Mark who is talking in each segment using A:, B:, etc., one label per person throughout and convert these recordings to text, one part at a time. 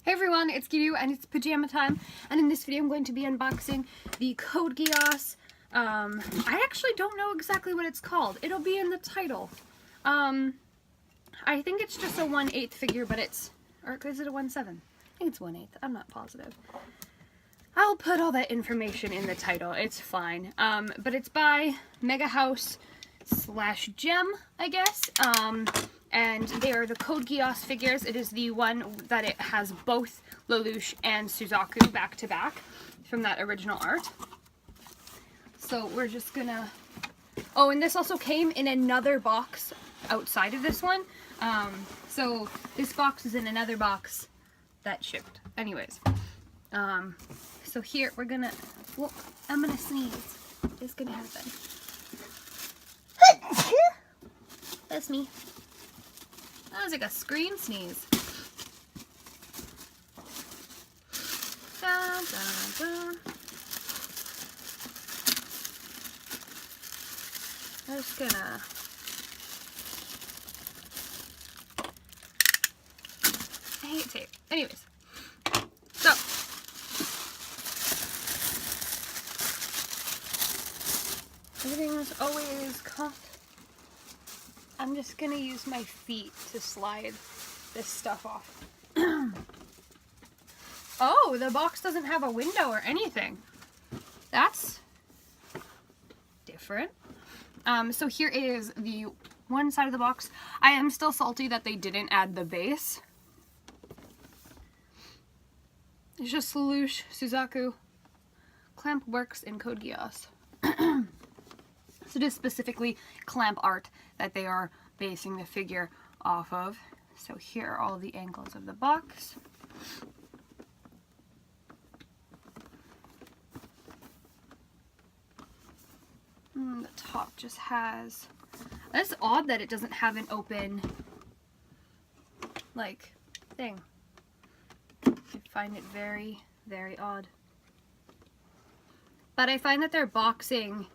A: Hey everyone, it's G.E.M and it's pajama time, and in this video I'm going to be unboxing the Code Geass. I actually don't know exactly what it's called. It'll be in the title. I think it's just a 1/8 figure, but it's, or is it a 1/7? I think it's 1/8. I'm not positive. I'll put all that information in the title. It's fine. But it's by Mega House / G.E.M, I guess. And they are the Code Geass figures. It is the one that it has both Lelouch and Suzaku back to back from that original art. So we're just gonna... Oh, and this also came in another box outside of this one. So this box is in another box that shipped. Anyways, so here we're gonna... Well, I'm gonna sneeze. It's gonna happen. That's me. That was like a scream sneeze. Dun, dun, dun. I'm just gonna... I hate tape. Anyways. So. Everything's always caught. I'm just gonna use my feet to slide this stuff off. Oh, the box doesn't have a window or anything. That's different. So here is the one side of the box. I am still salty that they didn't add the base. It's just Lelouch, Suzaku, clamp works in Code Geass. So just specifically clamp art that they are basing the figure off of. So here are all the angles of the box. And the top just has... That's odd that it doesn't have an open, like, thing. I find it very, very odd. But I find that their boxing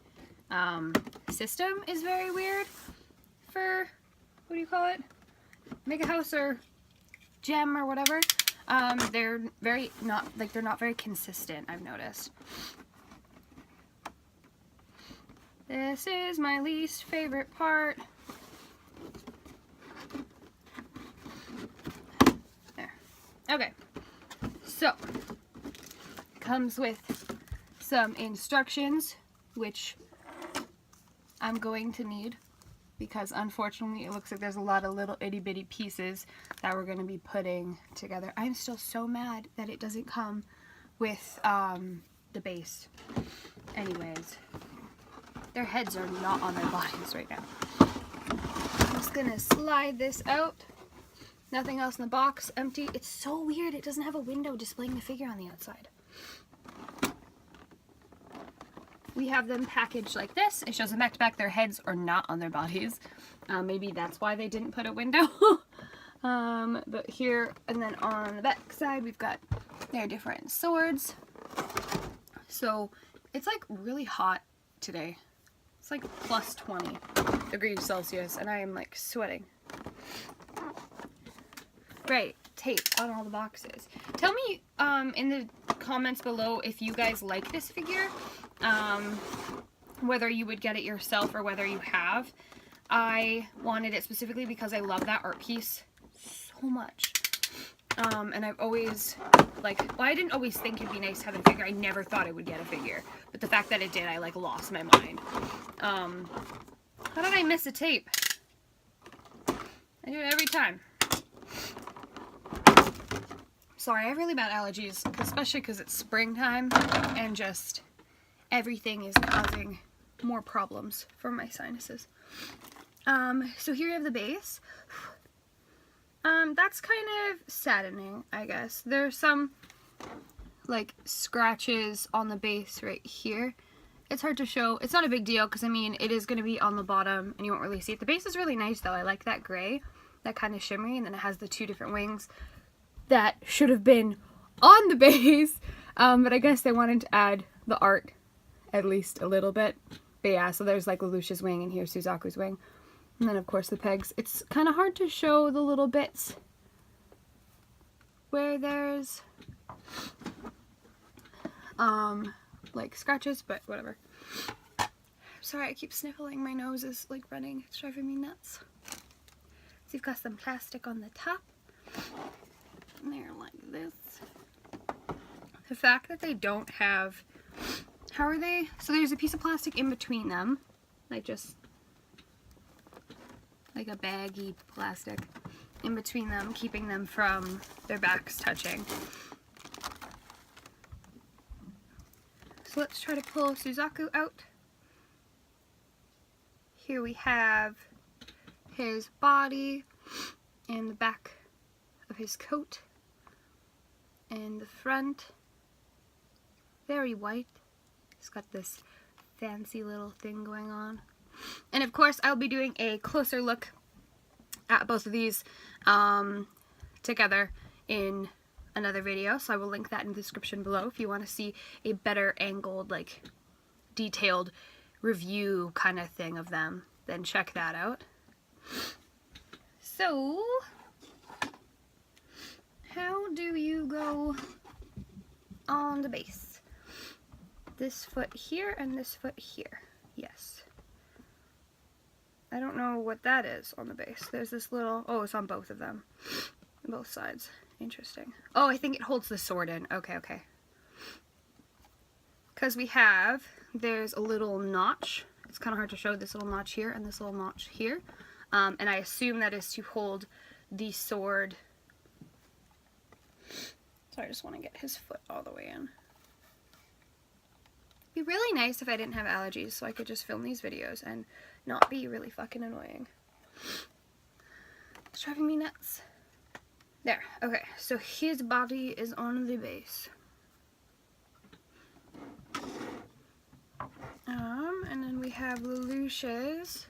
A: system is very weird for, what do you call it? Mega House or G.E.M or whatever. They're very not, like, they're not very consistent, I've noticed. This is my least favorite part. There. Okay. So, comes with some instructions, which I'm going to need because unfortunately it looks like there's a lot of little itty bitty pieces that we're going to be putting together. I'm still so mad that it doesn't come with the base. Anyways, their heads are not on their bodies right now. I'm just going to slide this out. Nothing else in the box. Empty. It's so weird. It doesn't have a window displaying the figure on the outside. We have them packaged like this. It shows them back to back. Their heads are not on their bodies. Maybe that's why they didn't put a window. But here, and then on the back side, we've got their different swords. So it's like really hot today. It's like plus 20 degrees Celsius, and I am like sweating. Right, tape on all the boxes. Tell me in the comments below if you guys like this figure. Whether you would get it yourself or whether you have. I wanted it specifically because I love that art piece so much. And I've always, like, well, I didn't always think it'd be nice to have a figure. I never thought I would get a figure. But the fact that it did, I, like, lost my mind. How did I miss a tape? I do it every time. Sorry, I have really bad allergies, especially because it's springtime and just everything is causing more problems for my sinuses. So here you have the base. That's kind of saddening, I guess. There's some, like, scratches on the base right here. It's hard to show. It's not a big deal because, I mean, it is going to be on the bottom and you won't really see it. The base is really nice, though. I like that gray, that kind of shimmery, and then it has the two different wings that should have been on the base. But I guess they wanted to add the art at least a little bit. But yeah, so there's, like, Lelouch's wing and here's Suzaku's wing. And then, of course, the pegs. It's kind of hard to show the little bits where there's like scratches, but whatever. Sorry, I keep sniffling. My nose is like running. It's driving me nuts. So you've got some plastic on the top. And they're like this. The fact that they don't have, how are they? So there's a piece of plastic in between them, like just like a baggy plastic in between them, keeping them from their backs touching. So let's try to pull Suzaku out. Here we have his body and the back of his coat and the front. Very white. He's got this fancy little thing going on. And of course I'll be doing a closer look at both of these together in another video, so I will link that in the description below if you want to see a better angled, like detailed review kind of thing of them. Then check that out. So how do you go on the base? This foot here and this foot here. Yes. I don't know what that is on the base. There's this little, oh, it's on both of them. Both sides. Interesting. Oh, I think it holds the sword in. Okay, okay. Because there's a little notch. It's kind of hard to show, this little notch here and this little notch here. And I assume that is to hold the sword. So I just want to get his foot all the way in. It'd be really nice if I didn't have allergies so I could just film these videos and not be really fucking annoying. It's driving me nuts. There. Okay, so his body is on the base. And then we have Lelouch's.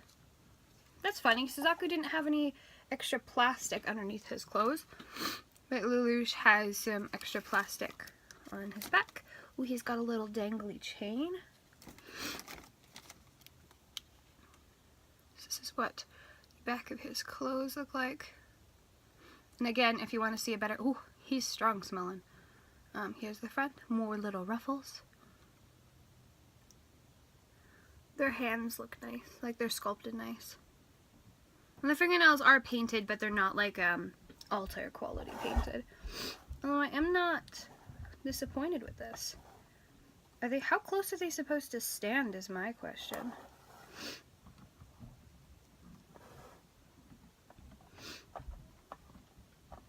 A: That's funny. Suzaku didn't have any extra plastic underneath his clothes, but Lelouch has some extra plastic on his back. Ooh, he's got a little dangly chain. This is what the back of his clothes look like. And again, if you want to see a better, ooh, he's strong smelling. Here's the front, more little ruffles. Their hands look nice, like they're sculpted nice. And the fingernails are painted, but they're not like altar quality painted. Although I am not disappointed with this. How close are they supposed to stand is my question.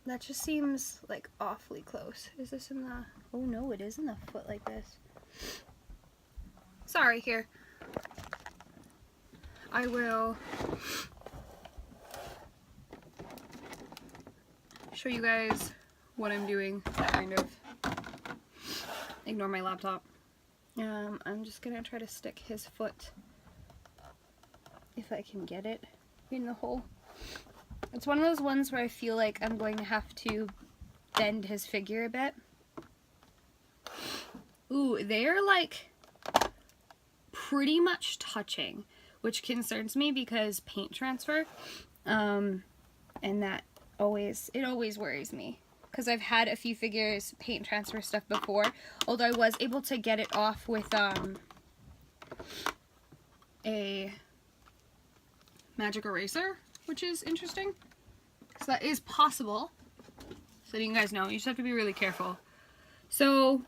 A: That just seems like awfully close. Is this in the, oh no, it is in the foot like this. Sorry, here. I will show you guys what I'm doing, kind of. Ignore my laptop. I'm just gonna try to stick his foot, if I can get it, in the hole. It's one of those ones where I feel like I'm going to have to bend his figure a bit. Ooh, they're like pretty much touching, which concerns me because paint transfer, and that always worries me. Because I've had a few figures paint transfer stuff before, although I was able to get it off with a magic eraser, which is interesting. So that is possible. So you guys know, you just have to be really careful. So,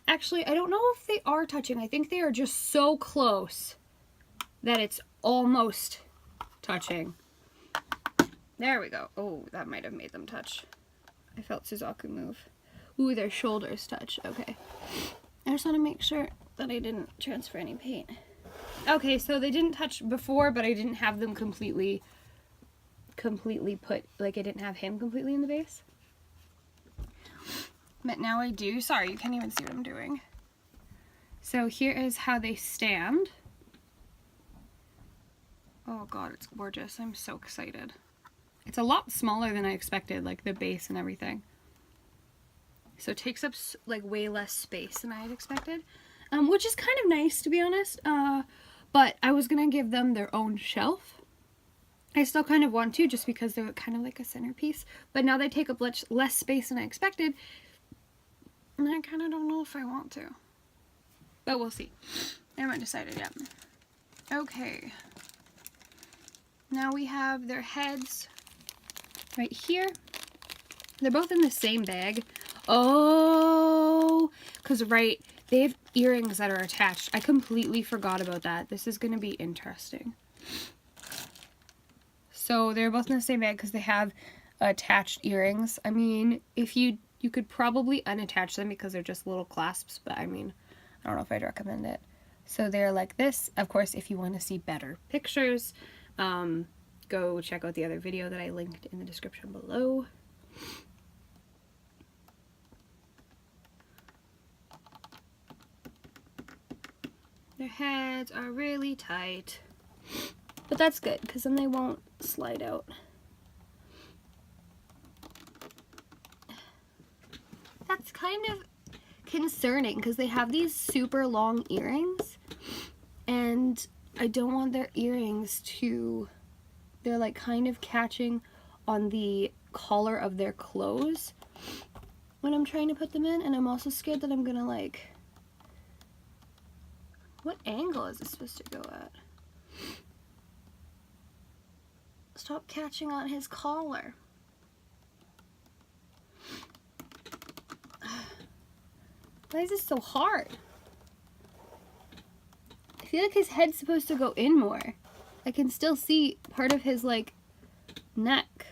A: actually, I don't know if they are touching. I think they are just so close that it's almost touching. There we go. Oh, that might have made them touch. I felt Suzaku move. Ooh, their shoulders touch. Okay. I just want to make sure that I didn't transfer any paint. Okay, so they didn't touch before, but I didn't have them completely put, like I didn't have him completely in the base. But now I do. Sorry, you can't even see what I'm doing. So here is how they stand. Oh god, it's gorgeous. I'm so excited. It's a lot smaller than I expected, like the base and everything. So it takes up like way less space than I had expected, which is kind of nice, to be honest. But I was gonna give them their own shelf, I still kind of want to, just because they're kind of like a centerpiece, but now they take up less space than I expected, and I kind of don't know if I want to. But we'll see. I haven't decided yet. Okay. Now we have their heads right here. They're both in the same bag. Oh, because right, they have earrings that are attached. I completely forgot about that. This is going to be interesting. So they're both in the same bag because they have attached earrings. I mean, if you could probably unattach them because they're just little clasps, but I mean, I don't know if I'd recommend it. So they're like this. Of course, if you want to see better pictures, go check out the other video that I linked in the description below. Their heads are really tight, but that's good because then they won't slide out. That's kind of concerning because they have these super long earrings, and I don't want their earrings to, they're like kind of catching on the collar of their clothes when I'm trying to put them in, and I'm also scared that I'm gonna like, what angle is this supposed to go at? Stop catching on his collar. Why is this so hard? I feel like his head's supposed to go in more. I can still see part of his, like, neck.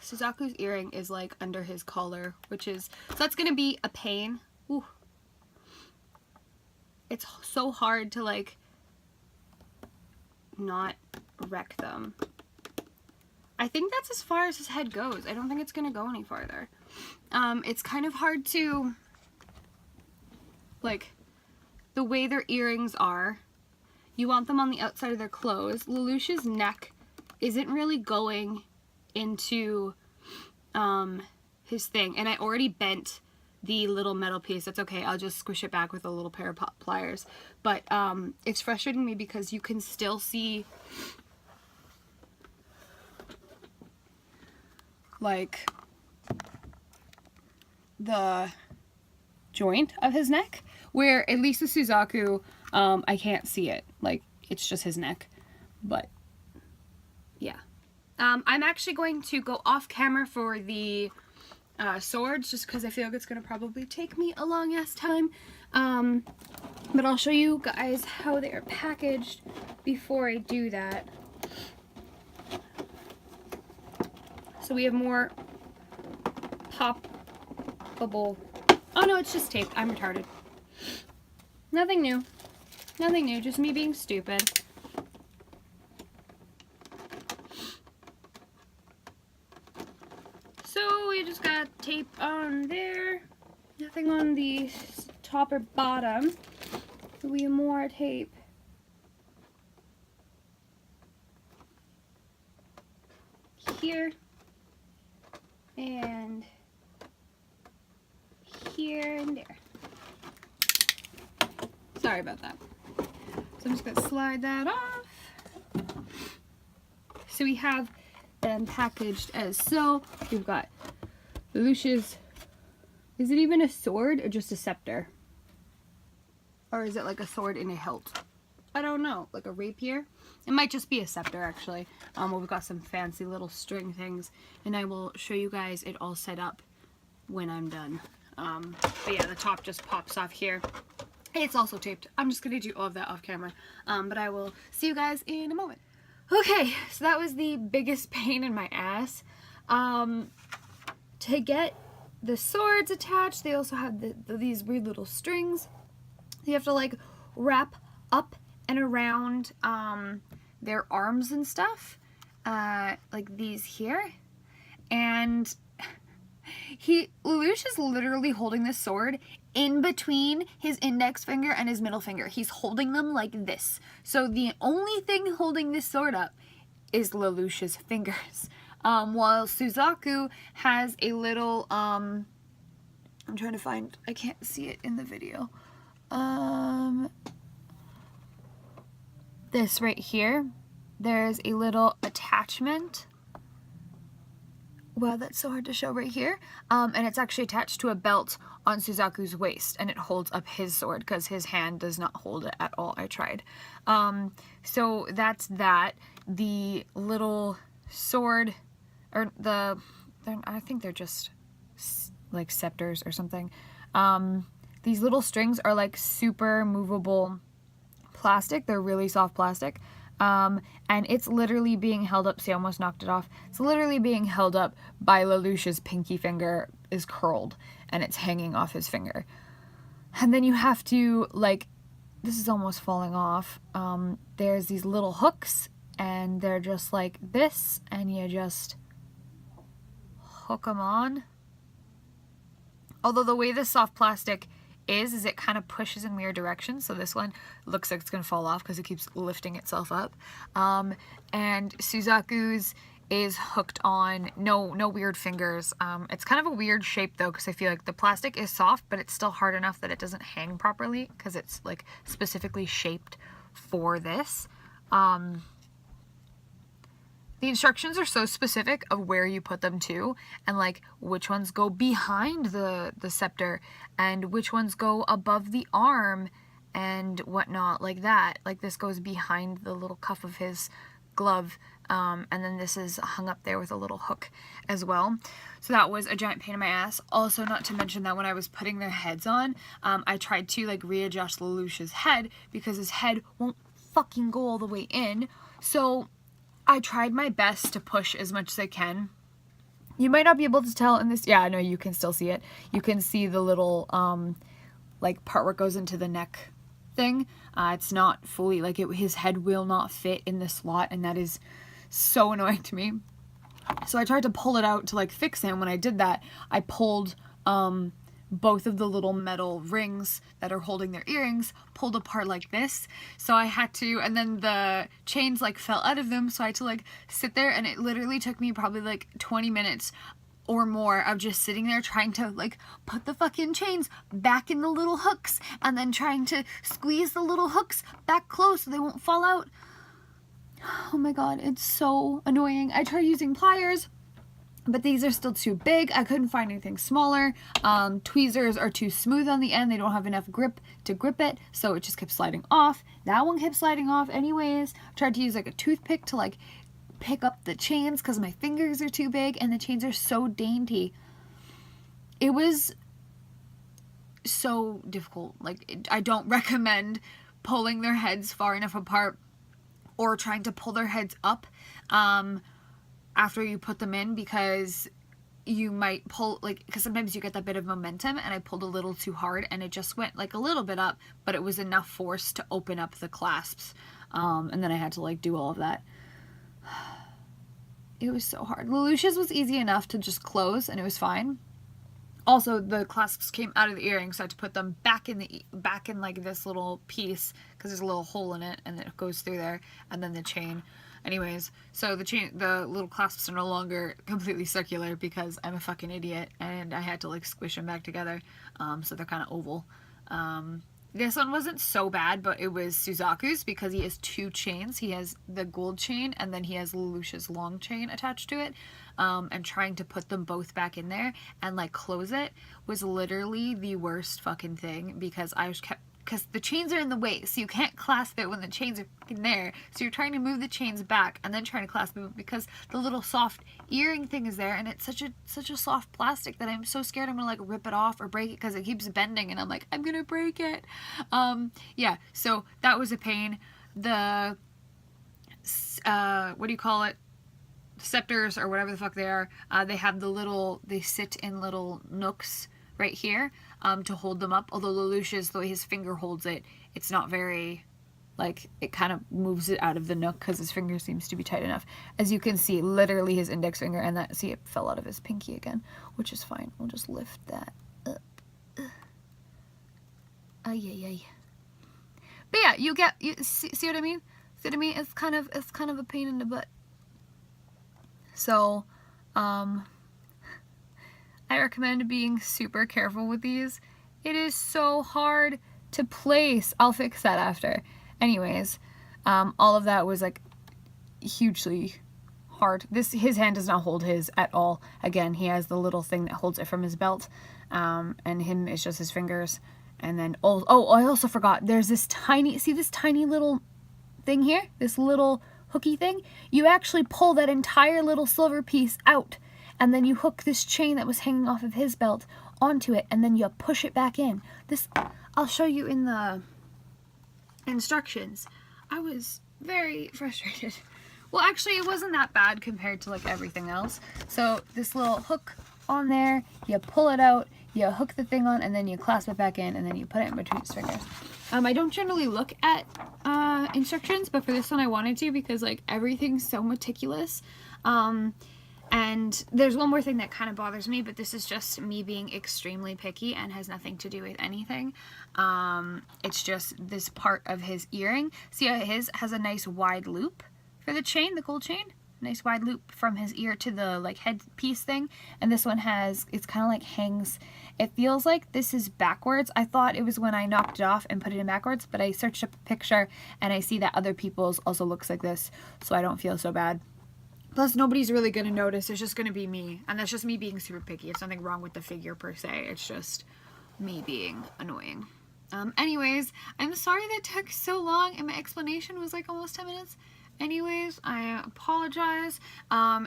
A: Suzaku's earring is, like, under his collar, which is... So that's gonna be a pain. Ooh. It's so hard to, like, not wreck them. I think that's as far as his head goes. I don't think it's gonna go any farther. It's kind of hard to, like, the way their earrings are, you want them on the outside of their clothes. Lelouch's neck isn't really going into his thing, and I already bent the little metal piece. That's okay, I'll just squish it back with a little pair of pliers. But it's frustrating me because you can still see, like, the joint of his neck, where at least with Suzaku, I can't see it. Like, it's just his neck. But yeah, I'm actually going to go off camera for the swords, just because I feel like it's gonna probably take me a long ass time. But I'll show you guys how they are packaged before I do that. So we have more poppable. Oh no, it's just tape. I'm retarded. Nothing new. Nothing new, just me being stupid. So we just got tape on there. Nothing on the top or bottom. We have more tape. Here. And here and there. Sorry about that. So I'm just going to slide that off. So we have them packaged as so. We've got Lelouch's, is it even a sword or just a scepter? Or is it like a sword in a hilt? I don't know, like a rapier? It might just be a scepter, actually. Well, we've got some fancy little string things, and I will show you guys it all set up when I'm done. But yeah, the top just pops off here. It's also taped. I'm just gonna do all of that off camera, but I will see you guys in a moment. Okay, so that was the biggest pain in my ass. To get the swords attached, they also have these weird little strings. You have to like wrap up and around their arms and stuff, like these here. And Lelouch is literally holding this sword in between his index finger and his middle finger. He's holding them like this. So the only thing holding this sword up is Lelouch's fingers. While Suzaku has a little, I'm trying to find, I can't see it in the video. this right here, there's a little attachment. Wow, that's so hard to show right here. And it's actually attached to a belt on Suzaku's waist, and it holds up his sword because his hand does not hold it at all. I tried. So that's that. The little sword, or I think they're just like scepters or something. These little strings are like super movable plastic. They're really soft plastic. And it's literally being held up. See, I almost knocked it off. It's literally being held up by Lelouch's pinky finger is curled and it's hanging off his finger. And then you have to, like, this is almost falling off. There's these little hooks and they're just like this, and you just hook them on. Although the way this soft plastic is it kind of pushes in weird directions. So this one looks like it's gonna fall off because it keeps lifting itself up. And Suzaku's is hooked on, no weird fingers. It's kind of a weird shape though, because I feel like the plastic is soft, but it's still hard enough that it doesn't hang properly because it's like specifically shaped for this. The instructions are so specific of where you put them to, and like which ones go behind the scepter and which ones go above the arm and whatnot, like that. Like this goes behind the little cuff of his glove, and then this is hung up there with a little hook as well. So that was a giant pain in my ass. Also, not to mention that when I was putting their heads on, I tried to like readjust Lelouch's head because his head won't fucking go all the way in. So I tried my best to push as much as I can. You might not be able to tell in this. Yeah, no, you can still see it. You can see the little, like, part where it goes into the neck thing. It's not fully, like, his head will not fit in the slot, and that is so annoying to me. So I tried to pull it out to, like, fix it, and when I did that, I pulled, both of the little metal rings that are holding their earrings pulled apart like this. So I had to, and then the chains like fell out of them, so I had to like sit there, and it literally took me probably like 20 minutes or more of just sitting there trying to like put the fucking chains back in the little hooks and then trying to squeeze the little hooks back close so they won't fall out. Oh my god, it's so annoying. I tried using pliers, but these are still too big. I couldn't find anything smaller. Tweezers are too smooth on the end. They don't have enough grip to grip it, so it just kept sliding off. That one kept sliding off anyways. Tried to use like a toothpick to like pick up the chains because my fingers are too big and the chains are so dainty. It was so difficult. Like, I don't recommend pulling their heads far enough apart or trying to pull their heads up after you put them in, because you might pull, like, because sometimes you get that bit of momentum, and I pulled a little too hard and it just went like a little bit up, but it was enough force to open up the clasps, and then I had to like do all of that. It was so hard. Lelouch's was easy enough to just close and it was fine. Also, the clasps came out of the earring, so I had to put them back in like this little piece because there's a little hole in it and it goes through there, and then the chain. Anyways, so the little clasps are no longer completely circular because I'm a fucking idiot and I had to like squish them back together, so they're kind of oval. This one wasn't so bad, but it was Suzaku's because he has two chains. He has the gold chain and then he has Lelouch's long chain attached to it, and trying to put them both back in there and like close it was literally the worst fucking thing because because the chains are in the way, so you can't clasp it when the chains are in there. So you're trying to move the chains back and then trying to clasp it because the little soft earring thing is there, and it's such a soft plastic that I'm so scared I'm gonna like rip it off or break it because it keeps bending, and I'm like, I'm gonna break it. Yeah, so that was a pain. The what do you call it? Scepters or whatever the fuck they are. They have they sit in little nooks right here to hold them up, although Lelouch's, the way his finger holds it, it's not very, like, it kind of moves it out of the nook because his finger seems to be tight enough. As you can see, literally his index finger, and that, see, it fell out of his pinky again, which is fine. We'll just lift that up. Ay. But yeah, you see what I mean? See what I mean? It's kind of a pain in the butt. So, I recommend being super careful with these. It is so hard
B: to place. I'll fix that after. Anyways, all of that was like hugely hard. His hand does not hold his at all. Again, he has the little thing that holds it from his belt, and him is just his fingers. And then, oh, I also forgot, there's this tiny, see this tiny little thing here? This little hooky thing? You actually pull that entire little silver piece out, and then you hook this chain that was hanging off of his belt onto it, and then you push it back in. This, I'll show you in the instructions. I was very frustrated. Well, actually, it wasn't that bad compared to like everything else. So this little hook on there, you pull it out, you hook the thing on, and then you clasp it back in, and then you put it in between his fingers. I don't generally look at instructions, but for this one I wanted to because like everything's so meticulous. And there's one more thing that kind of bothers me, but this is just me being extremely picky and has nothing to do with anything. It's just this part of his earring. See how his has a nice wide loop for the chain, the gold chain? Nice wide loop from his ear to the like headpiece thing. And this one has, it's kind of like hangs, it feels like this is backwards. I thought it was when I knocked it off and put it in backwards, but I searched up a picture and I see that other people's also looks like this, so I don't feel so bad. Plus, nobody's really going to notice. It's just going to be me. And that's just me being super picky. It's nothing wrong with the figure per se. It's just me being annoying. Anyways, I'm sorry that took so long and my explanation was like almost 10 minutes. Anyways, I apologize.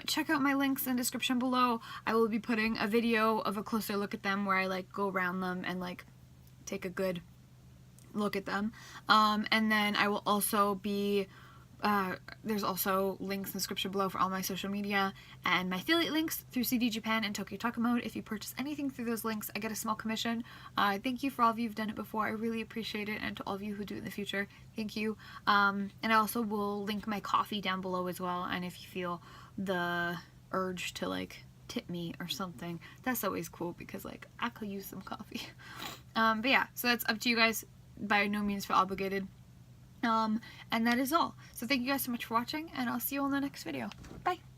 B: Check out my links in the description below. I will be putting a video of a closer look at them where I like go around them and like take a good look at them. And then I will also be there's also links in the description below for all my social media and my affiliate links through CD Japan and Tokyo Taco Mode. If you purchase anything through those links, I get a small commission. Thank you for all of you who've done it before. I really appreciate it, and to all of you who do it in the future, thank you. And I also will link my coffee down below as well, and if you feel the urge to like tip me or something, that's always cool because like I could use some coffee. But yeah, so that's up to you guys. By no means feel obligated. And that is all. So thank you guys so much for watching, and I'll see you on the next video. Bye!